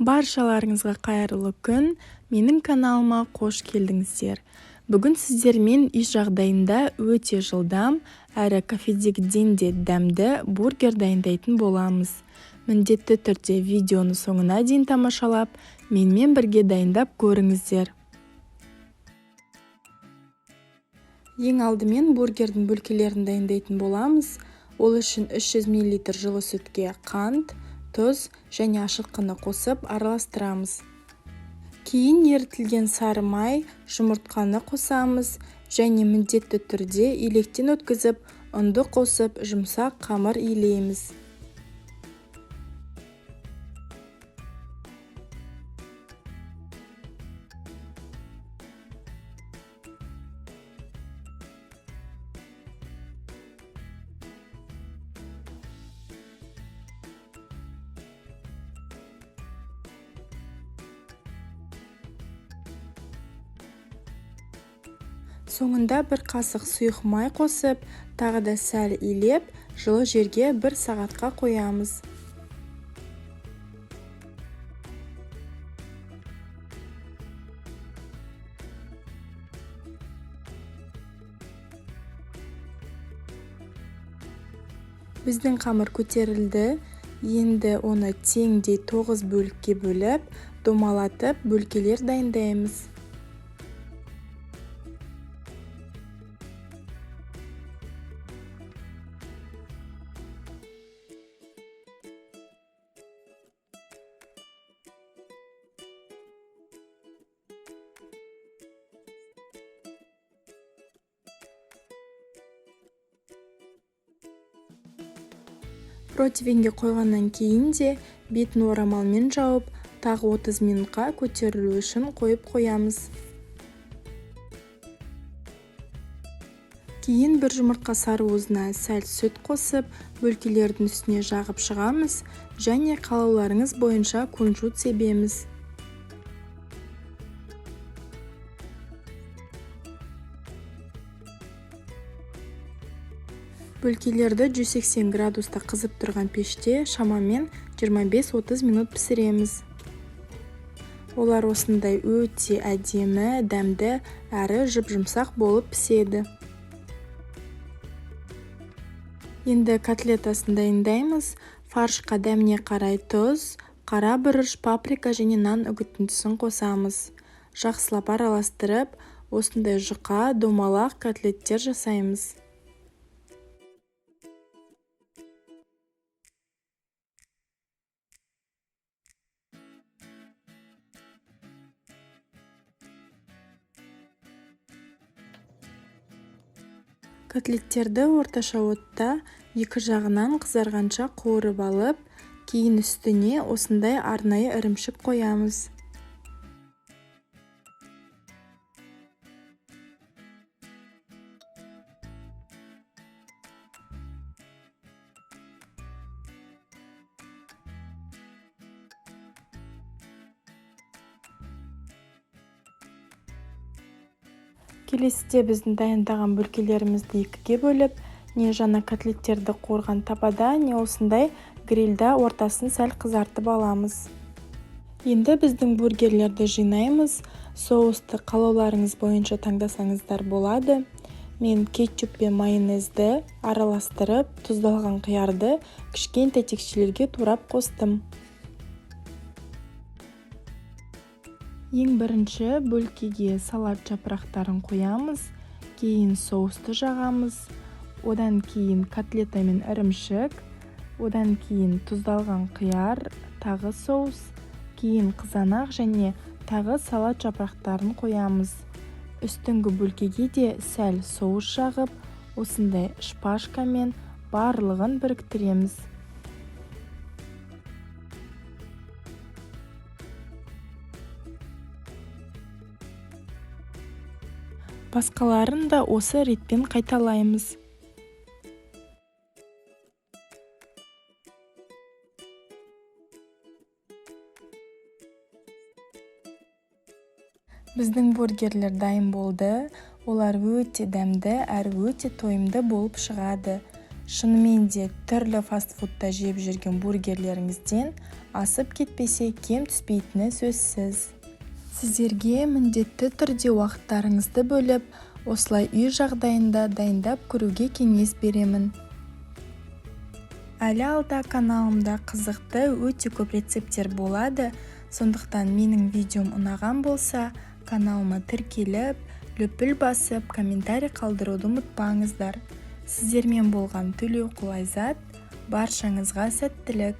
Баршаларыңызға қайырлы күн, менің каналыма қош келдіңіздер. Бүгін сіздермен үй жағдайында өте жылдам әрі кафедегіден де дәмді бургер дайындайтын боламыз. Міндетті түрде видеоны соңына дейін тамашалап, менімен бірге дайындап көріңіздер. Ең алдымен бургердің бөлкелерін дайындайтын боламыз. Ол үшін 300 мл жылы сүтке қант, тұз және ашытқыны қосып араластырамыз. Кейін ерітілген сары май, жұмыртқаны қосамыз және міндетті түрде електен өткізіп, ұнды қосып, жұмсақ қамыр илейміз. Соңында бір қасық сұйық май қосып, тағы да сәл илеп, жылы жерге 1 сағатқа қоямыз. Біздің қамыр көтерілді. Енді оны теңдей 9 бөлікке бөліп, домалатып, бөлкелер дайындаймыз. Противенге қойғаннан кейін де бетін орамалмен жауып, тағы 30 минутқа көтерілу үшін қойып қоямыз. Кейін бір жұмыртқа сарыуызына сәл сүт қосып, бөлкелердің үстіне жағып шығамыз және қалауларыңыз бойынша кунжут себеміз. Бөлкелерді 180 градуста қызып тұрған пеште шамамен 25-30 минут пісіреміз. Олар осындай өте әдемі, дәмді әрі жұп-жұмсақ болып піседі. Енді котлетасын дайындаймыз. Фаршқа дәміне қарай тұз, қара бұрыш, паприка және нан үгітіндісін қосамыз. Жақсылап араластырып, осындай жұқа, домалақ котлеттер жасаймыз. Котлеттерді орташа отта екі жағынан қызарғанша қуырып алып, кейін үстіне осындай арнайы ірімшік қоямыз. Келесіде біздің дайындаған бөлкелерімізді екіге бөліп, не жаңа котлеттерді қуырған табада, не осындай грильда ортасын сәл қызартып аламыз. Енді біздің бургерлерді жинаймыз. Соусты қалауларыңыз бойынша таңдасаңыздар болады. Мен кетчуп пен майонезді араластырып, тұздалған қиярды кішкентай текшелерге турап қостым. Ең бірінші бөлкеге салат жапырақтарын қоямыз, кейін соусты жағамыз, одан кейін котлета мен ірімшік, одан кейін тұздалған қияр, тағы соус, кейін қызанақ және тағы салат жапырақтарын қоямыз. Үстіңгі бөлкеге де сәл соус жағып, осындай шпажкамен барлығын біріктіреміз. Басқаларын да осы ретпен қайталаймыз. Біздің бургерлер дайын болды. Олар өте дәмді әрі өте тойымды болып шығады. Шынымен де түрлі фастфудта жеп жүрген бургерлеріңізден асып кетпесе кем түспейтіні сөзсіз. Сіздерге міндетті түрде уақыттарыңызды бөліп, осылай үй жағдайында дайындап көруге кеңес беремін. Әлі алда каналымда қызықты өте көп рецепттер болады, сондықтан менің видеом ұнаған болса, каналыма тіркеліп, лүпіл басып, комментарий қалдыруды ұмытпаңыздар. Сіздермен болған Төлеуқұл Айзат, баршаңызға сәттілік.